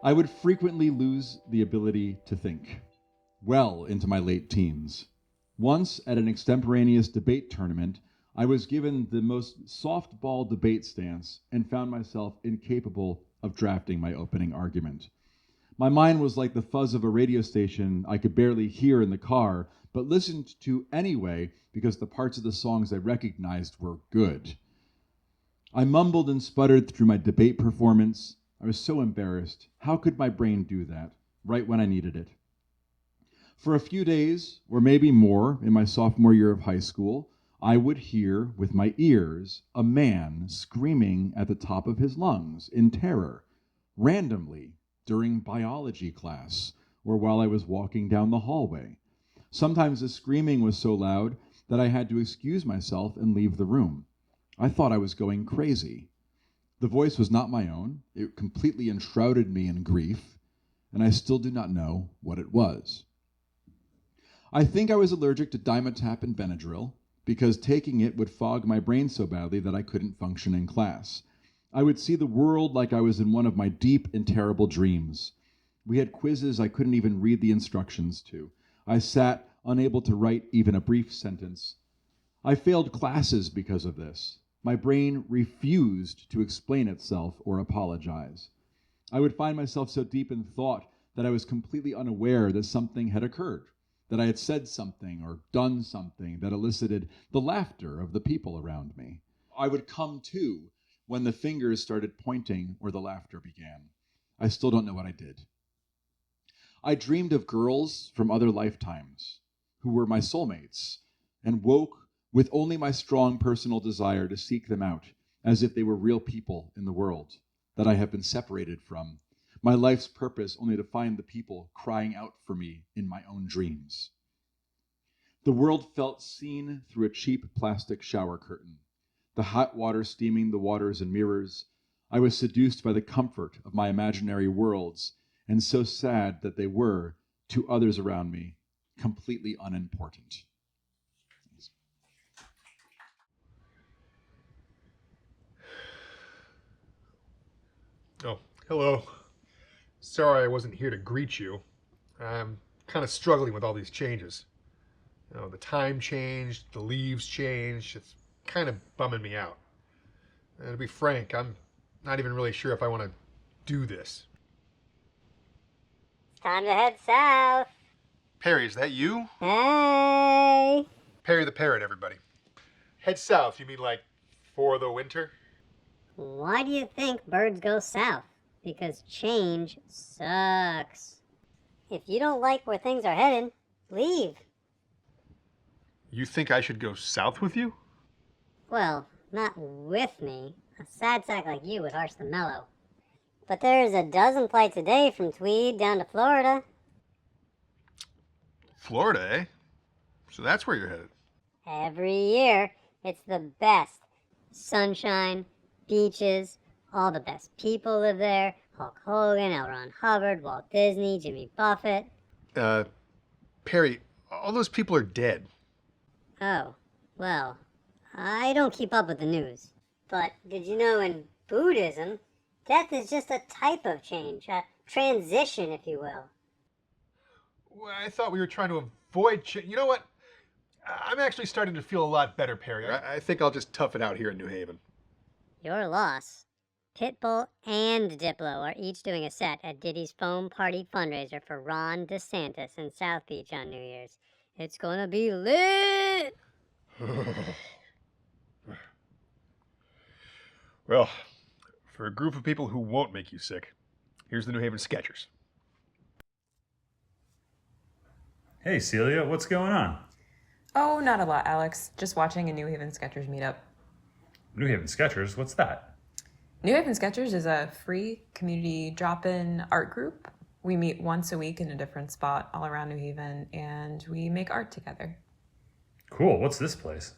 I would frequently lose the ability to think, well into my late teens. Once, at an extemporaneous debate tournament, I was given the most softball debate stance and found myself incapable of drafting my opening argument. My mind was like the fuzz of a radio station I could barely hear in the car, but listened to anyway because the parts of the songs I recognized were good. I mumbled and sputtered through my debate performance. I was so embarrassed. How could my brain do that, right when I needed it? For a few days, or maybe more, in my sophomore year of high school, I would hear with my ears a man screaming at the top of his lungs in terror, randomly, during biology class, or while I was walking down the hallway. Sometimes the screaming was so loud that I had to excuse myself and leave the room. I thought I was going crazy. The voice was not my own. It completely enshrouded me in grief, and I still do not know what it was. I think I was allergic to Dimetapp and Benadryl, because taking it would fog my brain so badly that I couldn't function in class. I would see the world like I was in one of my deep and terrible dreams. We had quizzes I couldn't even read the instructions to. I sat unable to write even a brief sentence. I failed classes because of this. My brain refused to explain itself or apologize. I would find myself so deep in thought that I was completely unaware that something had occurred, that I had said something or done something that elicited the laughter of the people around me. I would come to when the fingers started pointing or the laughter began. I still don't know what I did. I dreamed of girls from other lifetimes who were my soulmates and woke with only my strong personal desire to seek them out as if they were real people in the world that I have been separated from, my life's purpose only to find the people crying out for me in my own dreams. The world felt seen through a cheap plastic shower curtain, the hot water steaming the waters and mirrors. I was seduced by the comfort of my imaginary worlds, and so sad that they were, to others around me, completely unimportant. Oh, hello. Sorry I wasn't here to greet you. I'm kind of struggling with all these changes. You know, the time changed, the leaves changed. It's kind of bumming me out. And to be frank, I'm not even really sure if I want to do this. Time to head south. Perry, is that you? Hey! Perry the Parrot, everybody. Head south, you mean like for the winter? Why do you think birds go south? Because change sucks. If you don't like where things are headed, leave. You think I should go south with you? Well, not with me. A sad sack like you would harsh the mellow. But there's a dozen flights a day from Tweed down to Florida. Florida, eh? So that's where you're headed. Every year, it's the best. Sunshine, beaches, all the best people live there. Hulk Hogan, L. Ron Hubbard, Walt Disney, Jimmy Buffett. Perry, all those people are dead. Oh, well, I don't keep up with the news. But did you know in Buddhism, death is just a type of change, a transition, if you will. Well, I thought we were trying to avoid You know what? I'm actually starting to feel a lot better, Perry. I think I'll just tough it out here in New Haven. Your loss. Pitbull and Diplo are each doing a set at Diddy's Foam Party fundraiser for Ron DeSantis in South Beach on New Year's. It's gonna be lit! Well, for a group of people who won't make you sick, here's the New Haven Sketchers. Hey Celia, what's going on? Oh, not a lot, Alex. Just watching a New Haven Sketchers meetup. New Haven Sketchers? What's that? New Haven Sketchers is a free community drop-in art group. We meet once a week in a different spot all around New Haven, and we make art together. Cool. What's this place?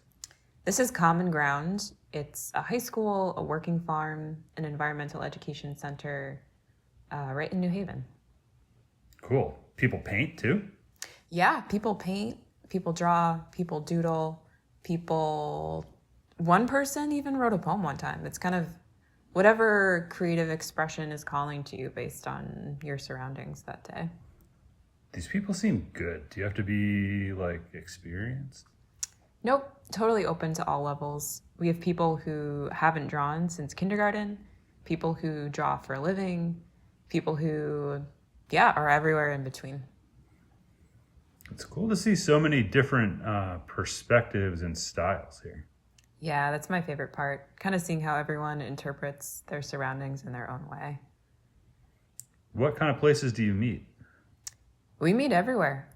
This is Common Ground. It's a high school, a working farm, an environmental education center right in New Haven. Cool. People paint too? Yeah, people paint, people draw, people doodle, one person even wrote a poem one time. It's kind of Whatever creative expression is calling to you based on your surroundings that day. These people seem good. Do you have to be, like, experienced? Nope, totally open to all levels. We have people who haven't drawn since kindergarten, people who draw for a living, people who, are everywhere in between. It's cool to see so many different perspectives and styles here. Yeah, that's my favorite part. Kind of seeing how everyone interprets their surroundings in their own way. What kind of places do you meet? We meet everywhere,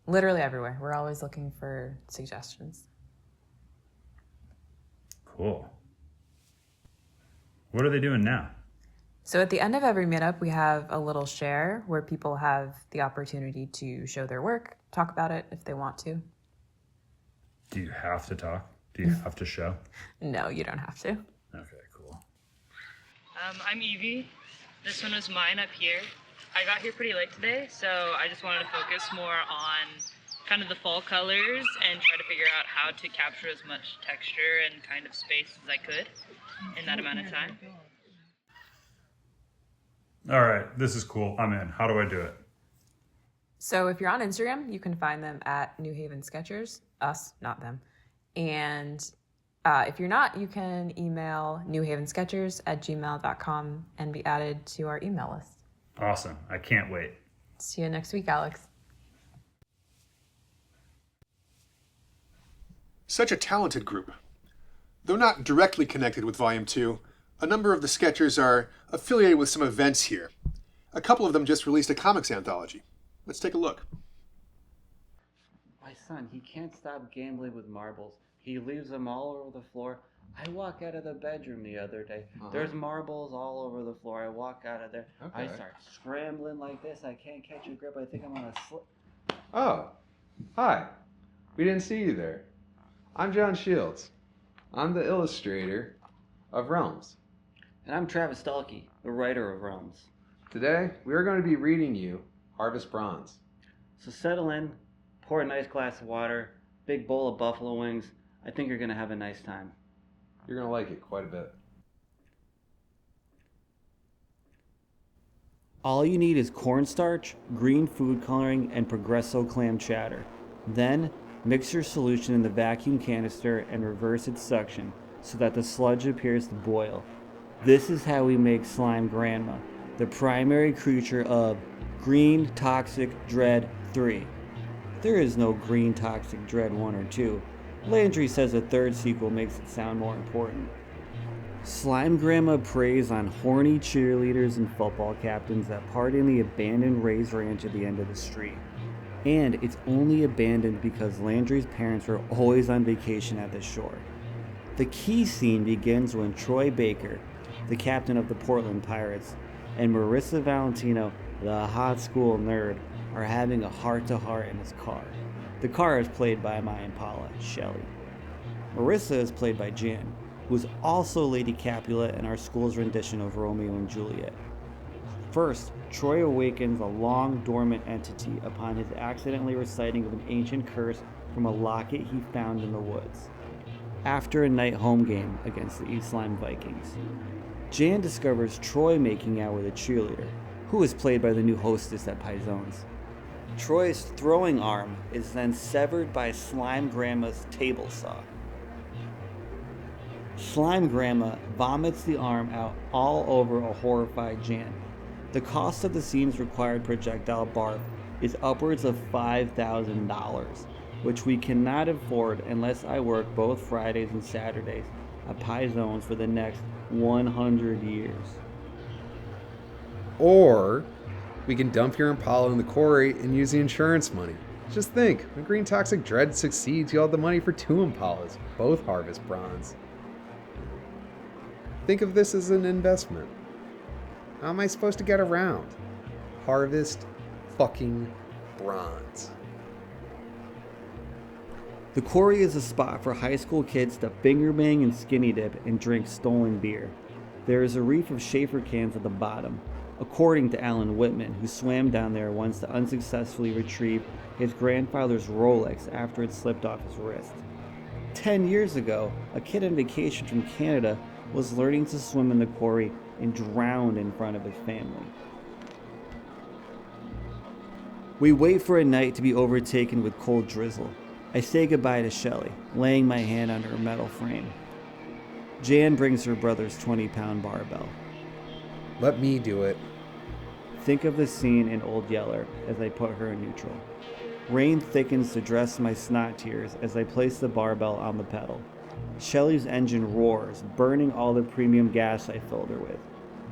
literally everywhere. We're always looking for suggestions. Cool. What are they doing now? So at the end of every meetup, we have a little share where people have the opportunity to show their work, talk about it if they want to. Do you have to talk? Do you have to show? No, you don't have to. Okay, cool. I'm Evie. This one was mine up here. I got here pretty late today, so I just wanted to focus more on kind of the fall colors and try to figure out how to capture as much texture and kind of space as I could in that amount of time. All right, this is cool. I'm in. How do I do it? So if you're on Instagram, you can find them at New Haven Sketchers, us, not them. And if you're not, you can email newhavensketchers@gmail.com and be added to our email list. Awesome. I can't wait. See you next week, Alex. Such a talented group. Though not directly connected with Volume 2, a number of the sketchers are affiliated with some events here. A couple of them just released a comics anthology. Let's take a look. My son, he can't stop gambling with marbles. He leaves them all over the floor. I walk out of the bedroom the other day. There's marbles all over the floor. I walk out of there. I start scrambling like this. I can't catch a grip. I think I'm gonna slip. Oh, hi. We didn't see you there. I'm John Shields. I'm the illustrator of Realms. And I'm Travis Stalkey, the writer of Realms. Today, we are going to be reading you Harvest Bronze. So settle in, pour a nice glass of water, big bowl of buffalo wings. I think you're gonna have a nice time. You're going to like it quite a bit. All you need is cornstarch, green food coloring, and Progresso clam chowder. Then, mix your solution in the vacuum canister and reverse its suction so that the sludge appears to boil. This is how we make Slime Grandma, the primary creature of Green Toxic Dread 3. There is no Green Toxic Dread 1 or 2. Landry says a third sequel makes it sound more important. Slime Grandma preys on horny cheerleaders and football captains that party in the abandoned Ray's Ranch at the end of the street. And it's only abandoned because Landry's parents were always on vacation at the shore. The key scene begins when Troy Baker, the captain of the Portland Pirates, and Marissa Valentino, the hot school nerd, are having a heart-to-heart in his car. The car is played by my Impala, Shelley. Marissa is played by Jan, who is also Lady Capulet in our school's rendition of Romeo and Juliet. First, Troy awakens a long-dormant entity upon his accidentally reciting of an ancient curse from a locket he found in the woods, after a night home game against the East Lyme Vikings. Jan discovers Troy making out with a cheerleader, who is played by the new hostess at Paizones. Troy's throwing arm is then severed by Slime Grandma's table saw. Slime Grandma vomits the arm out all over a horrified Jan. The cost of the scene's required projectile barf is upwards of $5,000, which we cannot afford unless I work both Fridays and Saturdays at Paizones for the next 100 years. Or we can dump your Impala in the quarry and use the insurance money. Just think, when Green Toxic Dread succeeds, you'll have the money for 2 Impalas, both Harvest Bronze. Think of this as an investment. How am I supposed to get around? Harvest fucking Bronze. The quarry is a spot for high school kids to finger bang and skinny dip and drink stolen beer. There is a reef of Schaefer cans at the bottom, according to Alan Whitman, who swam down there once to unsuccessfully retrieve his grandfather's Rolex after it slipped off his wrist. 10 years ago, a kid on vacation from Canada was learning to swim in the quarry and drowned in front of his family. We wait for a night to be overtaken with cold drizzle. I say goodbye to Shelley, laying my hand on her metal frame. Jan brings her brother's 20-pound barbell. Let me do it. Think of the scene in Old Yeller as I put her in neutral. Rain thickens to dress my snot tears as I place the barbell on the pedal. Shelley's engine roars, burning all the premium gas I filled her with.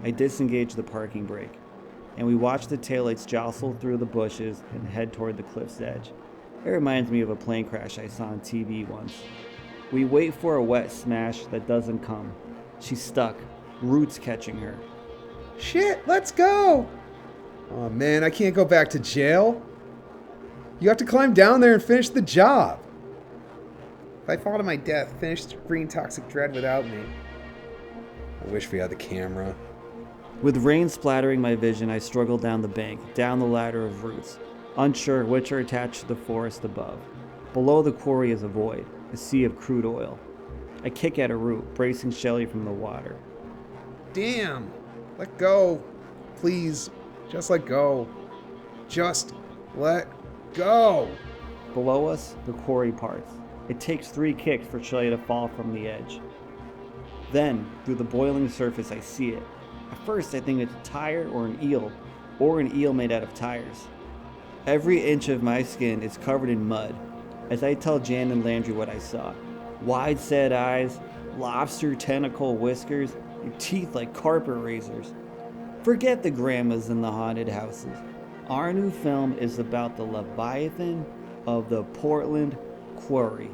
I disengage the parking brake, and we watch the taillights jostle through the bushes and head toward the cliff's edge. It reminds me of a plane crash I saw on TV once. We wait for a wet smash that doesn't come. She's stuck, roots catching her. Shit, let's go! Oh man, I can't go back to jail. You have to climb down there and finish the job. If I fall to my death, finish Green Toxic Dread without me. I wish we had the camera. With rain splattering my vision, I struggle down the bank, down the ladder of roots, unsure which are attached to the forest above. Below the quarry is a void, a sea of crude oil. I kick at a root, bracing Shelley from the water. Damn! Let go. Please, just let go. Just let go. Below us, the quarry parts. It takes 3 kicks for Shelley to fall from the edge. Then, through the boiling surface, I see it. At first, I think it's a tire or an eel made out of tires. Every inch of my skin is covered in mud as I tell Jan and Landry what I saw. Wide set eyes, lobster tentacle whiskers, and teeth like carpet razors. Forget the grandmas and the haunted houses. Our new film is about the Leviathan of the Portland Quarry.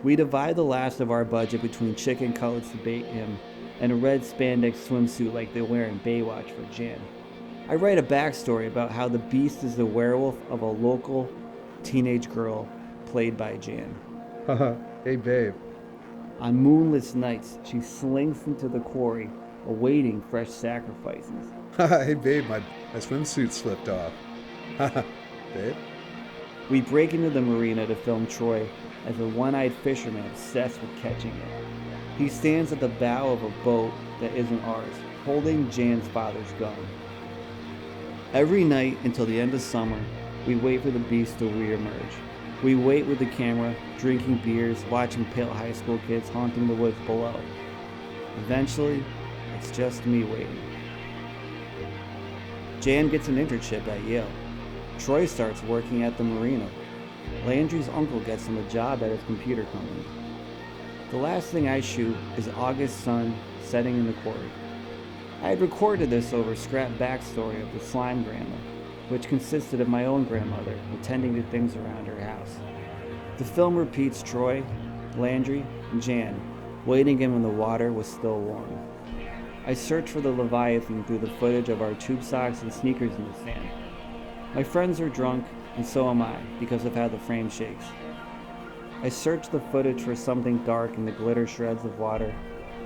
We divide the last of our budget between chicken cutlets to bait him and a red spandex swimsuit like they wear in Baywatch for Jan. I write a backstory about how the beast is the werewolf of a local teenage girl played by Jan. Haha, hey babe. On moonless nights, she slinks into the quarry, awaiting fresh sacrifices. Haha, hey babe, my swimsuit slipped off. Haha, babe. We break into the marina to film Troy as a one-eyed fisherman obsessed with catching it. He stands at the bow of a boat that isn't ours, holding Jan's father's gun. Every night until the end of summer, we wait for the beast to reemerge. We wait with the camera, drinking beers, watching pale high school kids haunting the woods below. Eventually, it's just me waiting. Jan gets an internship at Yale. Troy starts working at the marina. Landry's uncle gets him a job at his computer company. The last thing I shoot is August sun setting in the quarry. I had recorded this over scrap backstory of the slime grandma, which consisted of my own grandmother attending to things around her house. The film repeats Troy, Landry, and Jan waiting in when the water was still warm. I search for the Leviathan through the footage of our tube socks and sneakers in the sand. My friends are drunk, and so am I, because of how the frame shakes. I search the footage for something dark in the glitter shreds of water,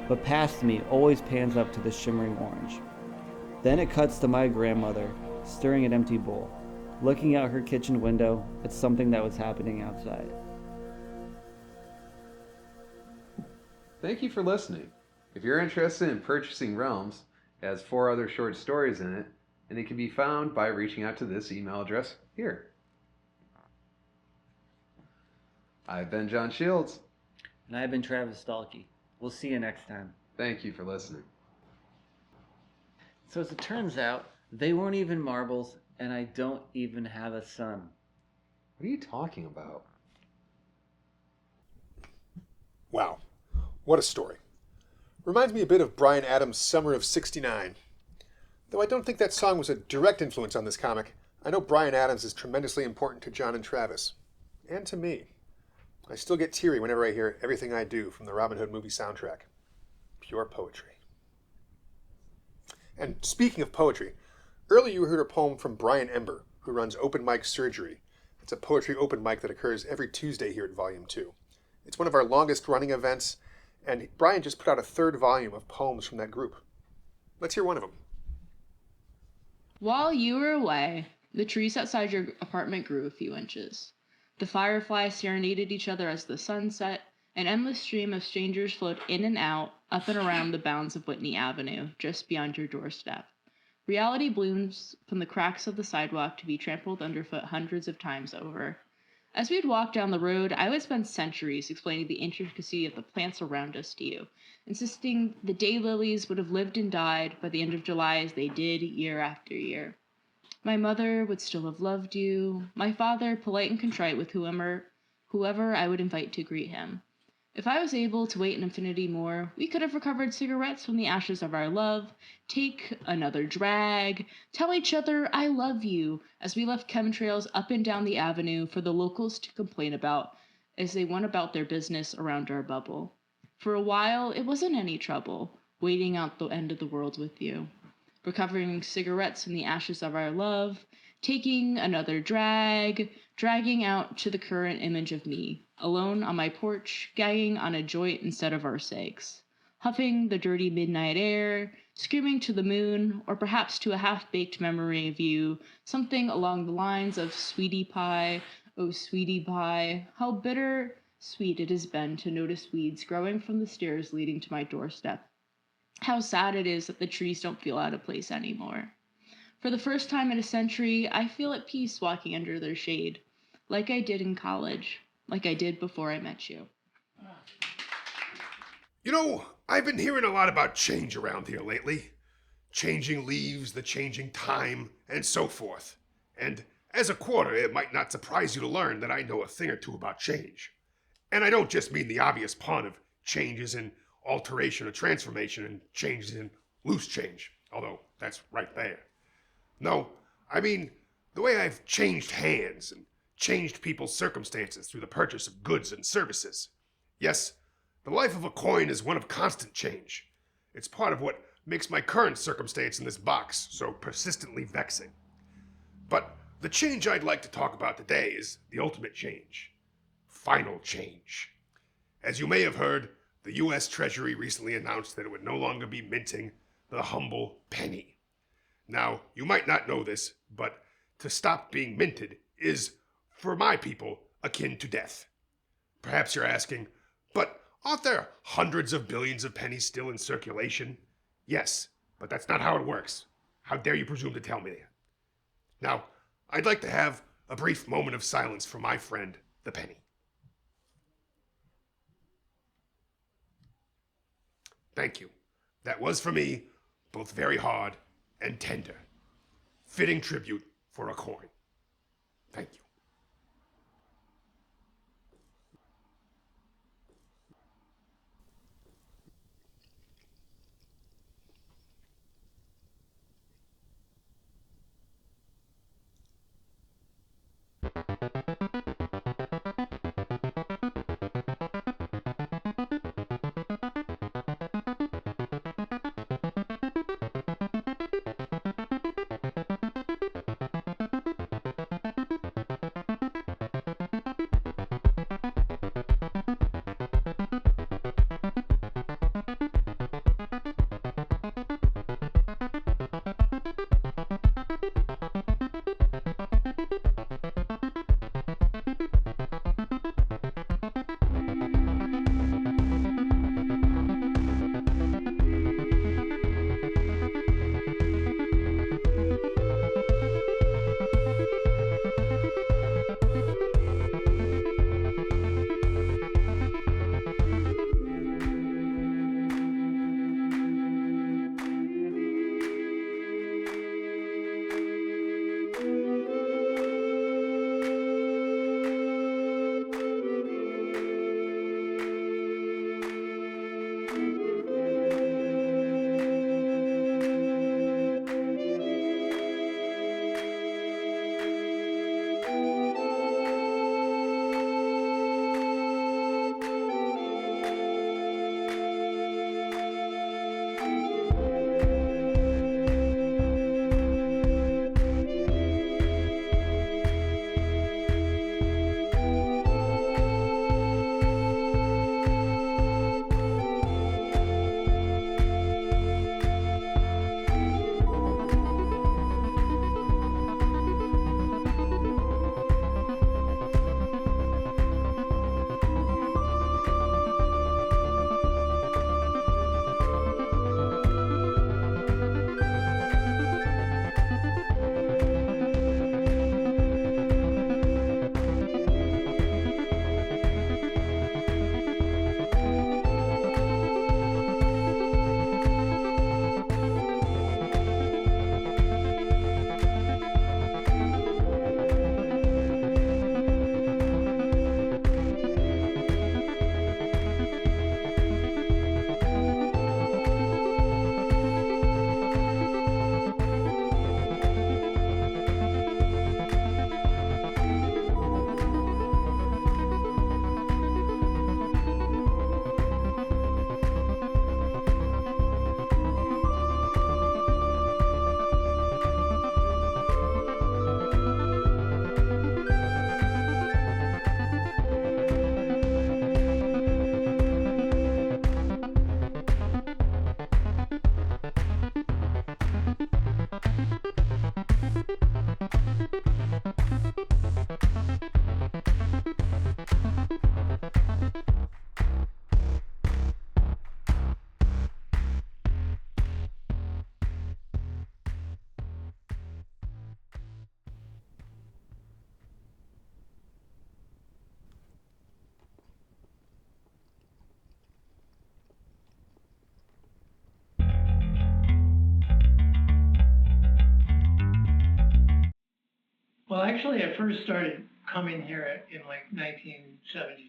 but past me always pans up to the shimmering orange. Then it cuts to my grandmother, stirring an empty bowl, looking out her kitchen window at something that was happening outside. Thank you for listening. If you're interested in purchasing Realms, it has 4 other short stories in it, and it can be found by reaching out to this email address here. I've been John Shields. And I've been Travis Stalkey. We'll see you next time. Thank you for listening. So as it turns out, they weren't even marbles, and I don't even have a son. What are you talking about? Wow, what a story. Reminds me a bit of Bryan Adams' Summer of '69. Though I don't think that song was a direct influence on this comic, I know Bryan Adams is tremendously important to John and Travis. And to me. I still get teary whenever I hear Everything I Do from the Robin Hood movie soundtrack. Pure poetry. And speaking of poetry, earlier you heard a poem from Brian Ember, who runs Open Mic Surgery. It's a poetry open mic that occurs every Tuesday here at Volume 2. It's one of our longest running events, and Brian just put out a 3rd volume of poems from that group. Let's hear one of them. While you were away, the trees outside your apartment grew a few inches. The fireflies serenaded each other as the sun set, An endless stream of strangers flowed in and out, up and around the bounds of Whitney Avenue, just beyond your doorstep. Reality blooms from the cracks of the sidewalk to be trampled underfoot hundreds of times over. As we'd walk down the road, I would spend centuries explaining the intricacy of the plants around us to you, insisting the daylilies would have lived and died by the end of July as they did year after year. My mother would still have loved you, my father polite and contrite with whoever I would invite to greet him. If I was able to wait an infinity more, we could have recovered cigarettes from the ashes of our love, take another drag, tell each other I love you as we left chemtrails up and down the avenue for the locals to complain about as they went about their business around our bubble. For a while, it wasn't any trouble, waiting out the end of the world with you. Recovering cigarettes from the ashes of our love, taking another drag, dragging out to the current image of me, alone on my porch, gagging on a joint instead of our sakes, huffing the dirty midnight air, screaming to the moon, or perhaps to a half-baked memory of you, something along the lines of sweetie pie, oh sweetie pie, how bitter sweet it has been to notice weeds growing from the stairs leading to my doorstep. How sad it is that the trees don't feel out of place anymore. For the first time in a century, I feel at peace walking under their shade, like I did in college, like I did before I met you. You know, I've been hearing a lot about change around here lately. Changing leaves, the changing time, and so forth. And as a quarter, it might not surprise you to learn that I know a thing or two about change. And I don't just mean the obvious pun of changes in alteration or transformation and changes in loose change, although that's right there. No, I mean the way I've changed hands and changed people's circumstances through the purchase of goods and services. Yes, the life of a coin is one of constant change. It's part of what makes my current circumstance in this box so persistently vexing. But the change I'd like to talk about today is the ultimate change. Final change. As you may have heard, the U.S. Treasury recently announced that it would no longer be minting the humble penny. Now, you might not know this, but to stop being minted is, for my people, akin to death. Perhaps you're asking, but aren't there hundreds of billions of pennies still in circulation? Yes, but that's not how it works. How dare you presume to tell me that? Now, I'd like to have a brief moment of silence for my friend, the penny. Thank you. That was for me both very hard and tender. Fitting tribute for a coin. Thank you. actually, I first started coming here in like 1972.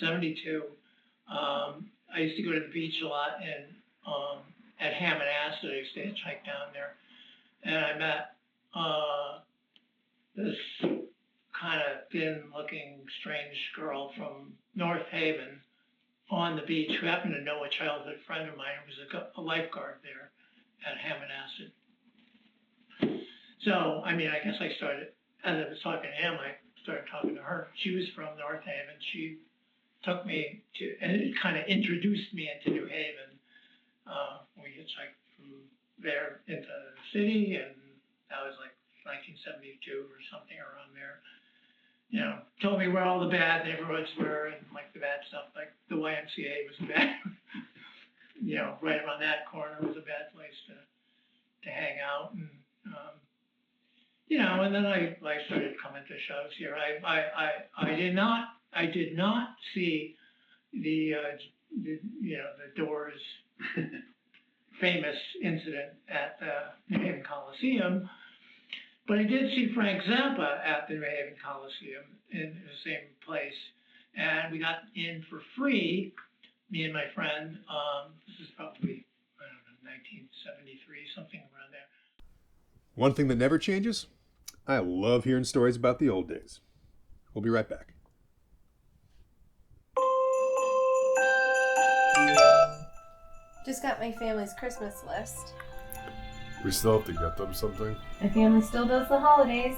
72. I used to go to the beach a lot and at Hammonasset. I used to hitchhike down there, and I met this kind of thin-looking, strange girl from North Haven on the beach who happened to know a childhood friend of mine who was a lifeguard there at Hammonasset. So, I mean, I guess I started, as I was talking to him, I started talking to her. She was from North Haven. She took me to, and it kind of introduced me into New Haven. We hitchhiked from there into the city, and that was like 1972 or something around there. You know, told me where all the bad neighborhoods were and like the bad stuff, like the YMCA was bad. You know, right around that corner was a bad place to hang out. And, you know, and then I started coming to shows here. I did not see the Doors famous incident at the New Haven Coliseum, but I did see Frank Zappa at the New Haven Coliseum in the same place, and we got in for free, me and my friend. This is probably, I don't know, 1973, something around there. One thing that never changes? I love hearing stories about the old days. We'll be right back. Just got my family's Christmas list. We still have to get them something. My family still does the holidays.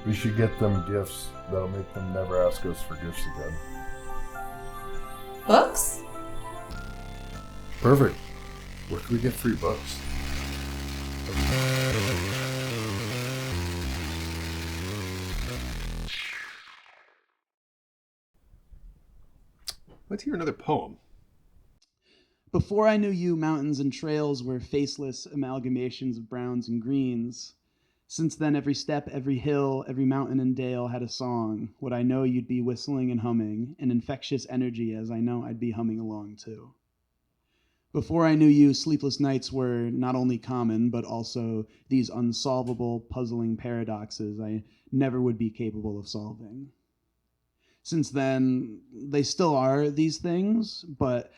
We should get them gifts that'll make them never ask us for gifts again. Books? Perfect. Where can we get free books? Let's hear another poem. Before I knew you, mountains and trails were faceless amalgamations of browns and greens. Since then, every step, every hill, every mountain and dale had a song. Would I know you'd be whistling and humming, an infectious energy as I know I'd be humming along too. Before I knew you, sleepless nights were not only common, but also these unsolvable, puzzling paradoxes I never would be capable of solving. Since then, they still are these things, but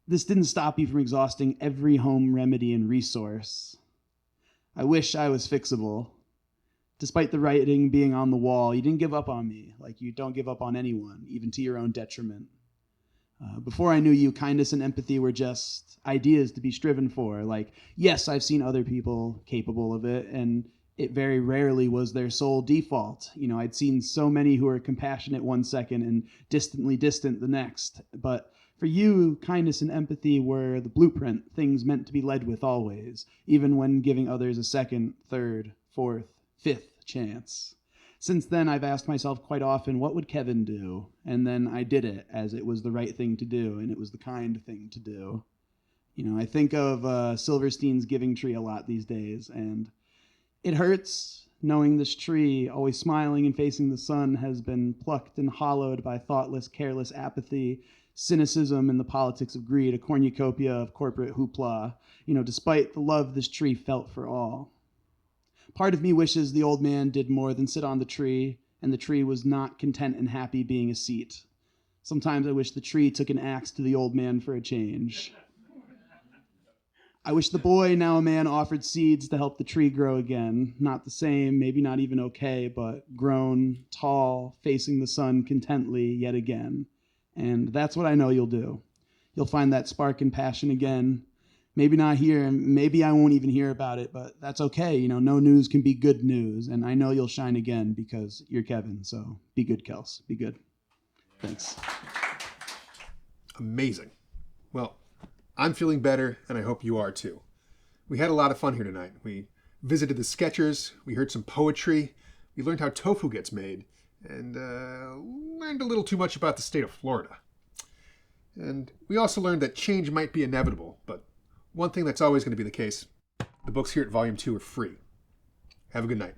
this didn't stop you from exhausting every home remedy and resource. I wish I was fixable. Despite the writing being on the wall, you didn't give up on me, like you don't give up on anyone, even to your own detriment. Before I knew you, kindness and empathy were just ideas to be striven for. Like, yes, I've seen other people capable of it, and it very rarely was their sole default. You know, I'd seen so many who were compassionate one second and distantly distant the next. But for you, kindness and empathy were the blueprint, things meant to be led with always, even when giving others a second, third, fourth, fifth chance. Since then, I've asked myself quite often, what would Kevin do? And then I did it as it was the right thing to do, and it was the kind thing to do. You know, I think of Silverstein's Giving Tree a lot these days, and it hurts knowing this tree, always smiling and facing the sun, has been plucked and hollowed by thoughtless, careless apathy, cynicism, and the politics of greed, a cornucopia of corporate hoopla, you know, despite the love this tree felt for all. Part of me wishes the old man did more than sit on the tree, and the tree was not content and happy being a seat. Sometimes I wish the tree took an axe to the old man for a change. I wish the boy, now a man, offered seeds to help the tree grow again. Not the same, maybe not even okay, but grown, tall, facing the sun contently yet again. And that's what I know you'll do. You'll find that spark and passion again. Maybe not here, and maybe I won't even hear about it, but that's okay. You know, no news can be good news, and I know you'll shine again because you're Kevin, so be good, Kels. Be good. Thanks. Amazing. Well, I'm feeling better, and I hope you are too. We had a lot of fun here tonight. We visited the Skechers, we heard some poetry, we learned how tofu gets made, and learned a little too much about the state of Florida. And we also learned that change might be inevitable, but one thing that's always going to be the case, the books here at Volume 2 are free. Have a good night.